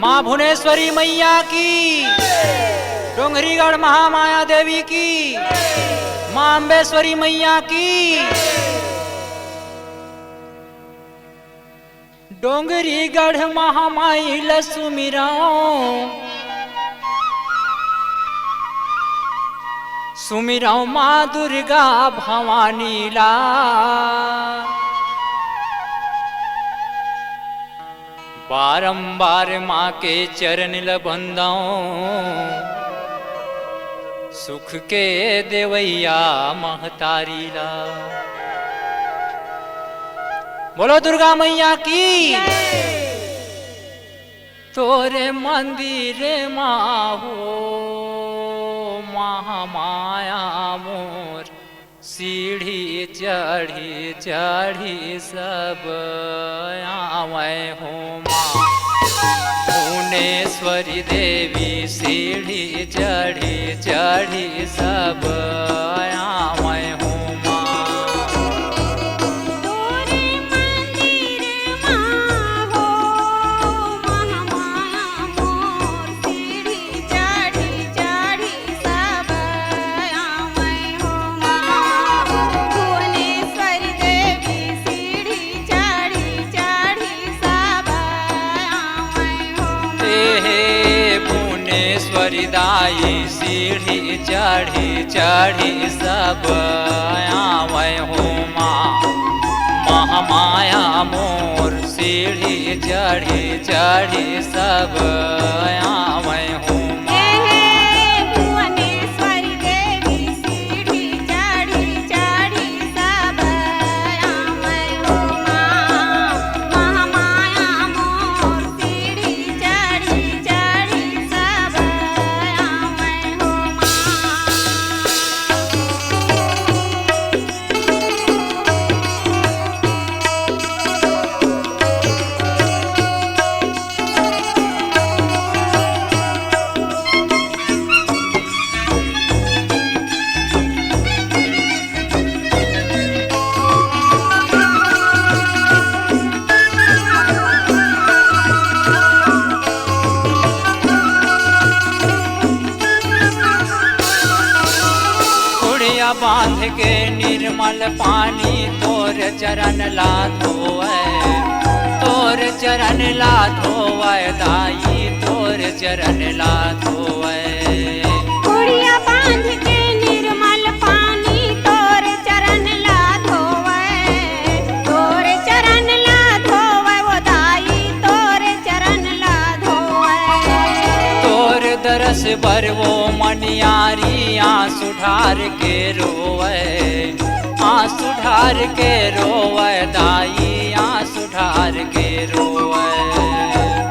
माँ भुवनेश्वरी मैया की, डोंगरीगढ़ महामाया देवी की, माँ अम्बेश्वरी मैया की। डोंगरीगढ़ महामाई सुमिराओ, सुमिराओ माँ दुर्गा भवानी ला। बारंबार माँ के चरण लबंदाओ, सुख के देवैया महतारी ला। बोलो दुर्गा मैया की। तोरे मंदिर माँ हो महामाया मोर, सीढ़ी चढ़ी चढ़ी सब आवे हो माँ भुवनेश्वरी देवी। सीढ़ी चढ़ी चढ़ी सब आवे हो दाई। सीढ़ी चढ़ी चढ़ी सब आवे हो माँ महामाया मोर। सीढ़ी चढ़ी चढ़ी सब आवे हो बांध के निर्मल पानी तोर चरण ला धोए। तोर चरण ला धोए दाई, तोर चरण ला धोए। कुड़िया बांध के निर्मल पानी तोर चरण ला धोए। तोर चरण ला धोए वो दाई, तोर चरण ला धोए। तोर दरस पर वो मनियारी आंसू ढार के रोवे। आंसू ढार के रोवे दाई, आंसू ढार के रोवे।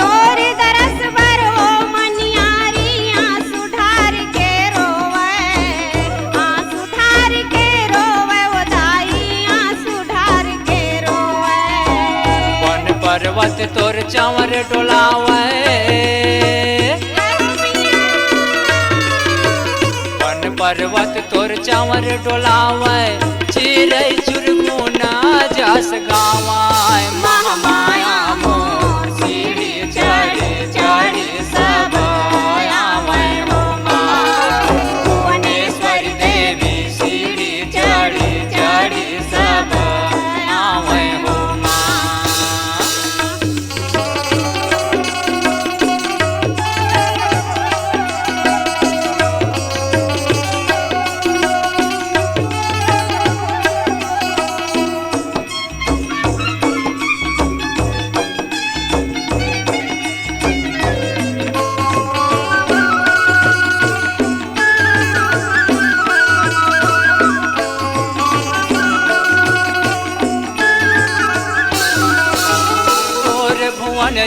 तोर दरस पर वो मनियारी आंसू ढार के रोवे। आंसू ढार के रोवे वो दाई, आंसू ढार के रोवे। वन पर्वत तोर चंवर डोलावे। पर्वत तोर चंवर डोलावे। चिड़ै चुरमुना जस गावे। महामाया मोर सीढ़ी चढ़ी चढ़ी सब आवे हो माँ भुवनेश्वरी देवी। सीढ़ी चढ़ी चढ़ी सब आवे हो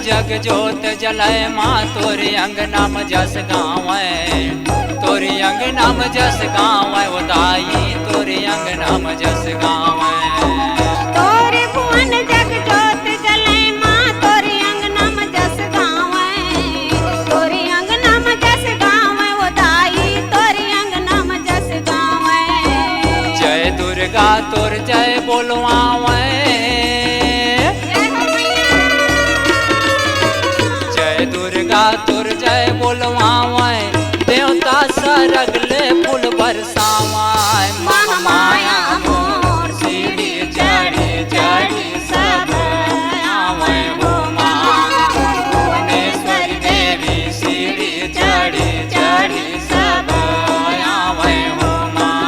जग जोत जलय माँ तोरे अंगना में जस गावे। तोरे अंगना में जस गावे वो दाई, तोरे अंगना में जस गावे। तोरे भुवन जग जोत जलय माँ तोरे अंगना में जस गावे। तोरे अंगना में जस गावे वो दाई, तोरे अंगना में जस गावे। जय दुर्गा तोर जय बोलवावे। दुर्गा तोर जय बोलवावे देवता सरगले फूल बरसावाए महामाया मोर सीढ़ी चढ़ी चढ़ी सब आवे हो माँ भुवनेश्वरी देवी सीढ़ी चढ़ी चढ़ी सब आवे हो माँ।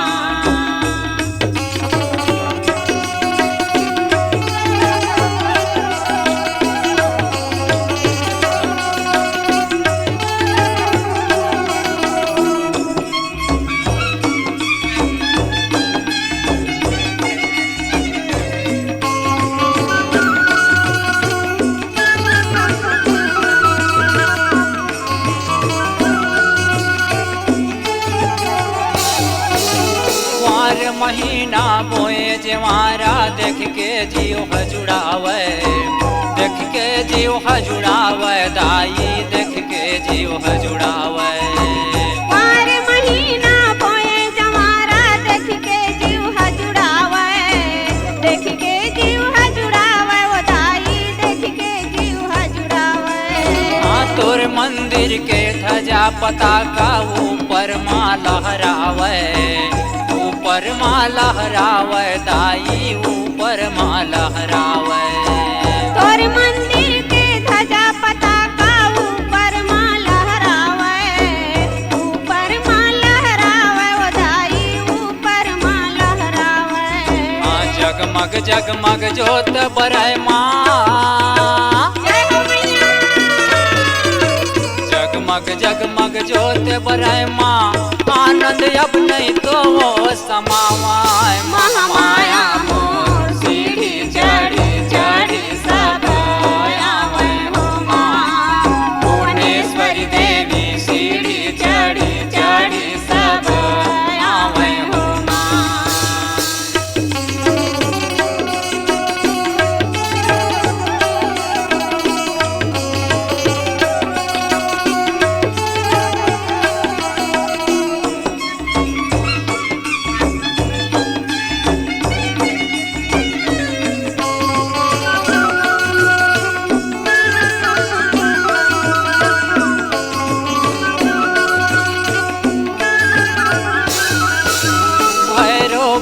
महीना बोए जवारा देख के जियो हजुड़ावे देख के जियो हजुड़ावे दाई देख के जियो हजुड़ावे वार महीना बोए जवारा देख के जियो हजुड़ावे देख के जियो हजुड़ावे वो दाई देख के जियो हजुड़ावे। हाँ तोर मंदिर के ध्वजा पताका ऊपर माँ लहरावे ऊपर माँ लहरावे दाई ऊपर माँ लहरावे तोर मंदिर के ध्वजा पताका ऊपर माँ लहरावे ऊपर माँ लहरावे वो दाई ऊपर माँ लहरावे। हाँ जगमग जगमग जोत बरय माँ जय हो मैया जगमग जगमग जोत बरय माँ आनंद अब नहीं तो वो समावाए महामाया मोर सीढ़ी चढ़ी चढ़ी सब आवे हो माँ भुवनेश्वरी देवी सीढ़ी चढ़ी चढ़ी सब आवे हो माँ।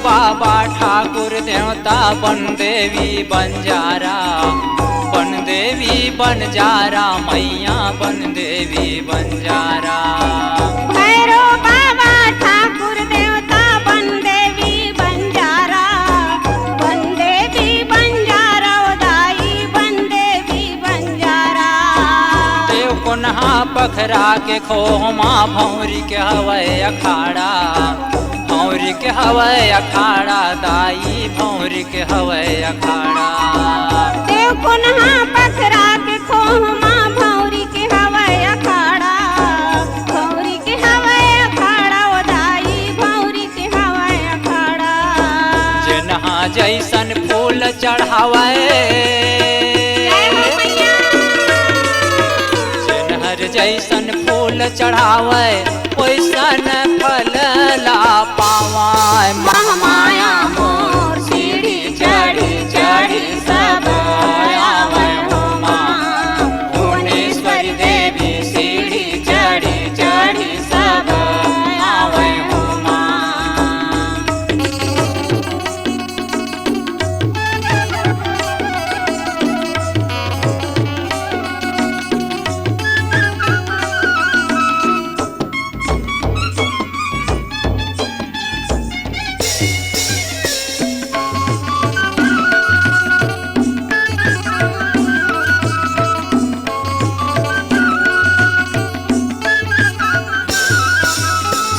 बाबा ठाकुर देवता बन देवी बंजारा बन देवी बंजारा मैया बन देवी बंजारा भैरो बाबा ठाकुर देवता बन देवी बंजारा बन देवी बंजारा ओ दाई बन देवी बंजारा। देव पुनः पखरा के खोमा भौरी के हवै अखाड़ा भौरी के हवै अखाड़ा दाई भौरी के हवै अखाड़ा देव पुनः पखरा के खोमा भौरी के हवै अखाड़ा भौरी के हवै अखाड़ा ओ दाई भौरी के हवै अखाड़ा। जिन्हा जैसन फूल चढ़ावे जिन्हर जैसन फूल चढ़ावे ओइसन फल ला पावाए महामाया मोर सीढ़ी चढ़ी चढ़ी सब आवे हो माँ भुवनेश्वरी देवी सीढ़ी चढ़ी चढ़ी सब आवे हो माँ।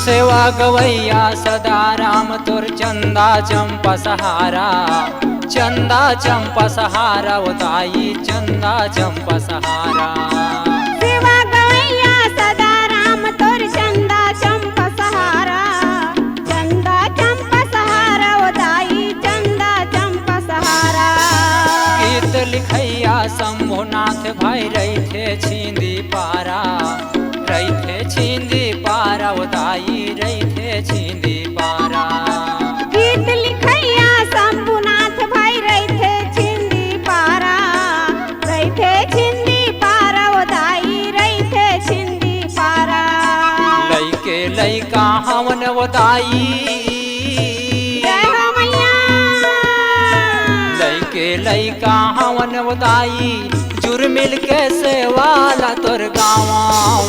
सेवा गवैया सदा राम तोर चंदा चंपा सहारा चंदा चंपा सहारा उताई चंदा चंपा सहारा सेवा गवैया सदा राम तोर चंदा चंपा सहारा चंदा चंपा सहारा ओ दाई चंदा चंपा सहारा। गीत लिखैया शंभुनाथ भाई रही थे छींदी पारा रही थे छींदी पारा उताई रही थे छींदी पारा गीत लिखैया शंभुनाथ भाई रही थे छिंदी पारा रही थे छिंदी पारा ओ दाई रही थे वो दाई जय हो मैया लइके लइका हवन वो दाई जुर मिल के सेवाला तोर गावा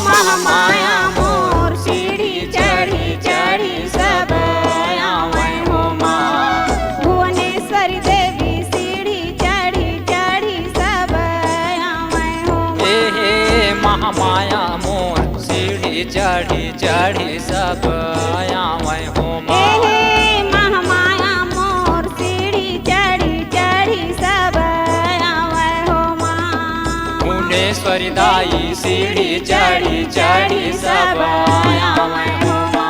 महामाया मोर सीढ़ी चढ़ी चढ़ी सब आवे हो माँ भुवनेश्वरी देवी सीढ़ी चढ़ी चढ़ी सब आवे हो हे महामाया मोर सीढ़ी चढ़ी चढ़ी सब आवे हो माँ हे महामाया मोर सीढ़ी चढ़ी चढ़ी सब आवे हो माँ भुवनेश्वरी दाई सीढ़ी चढ़ी चढ़ी सब आवे हो माँ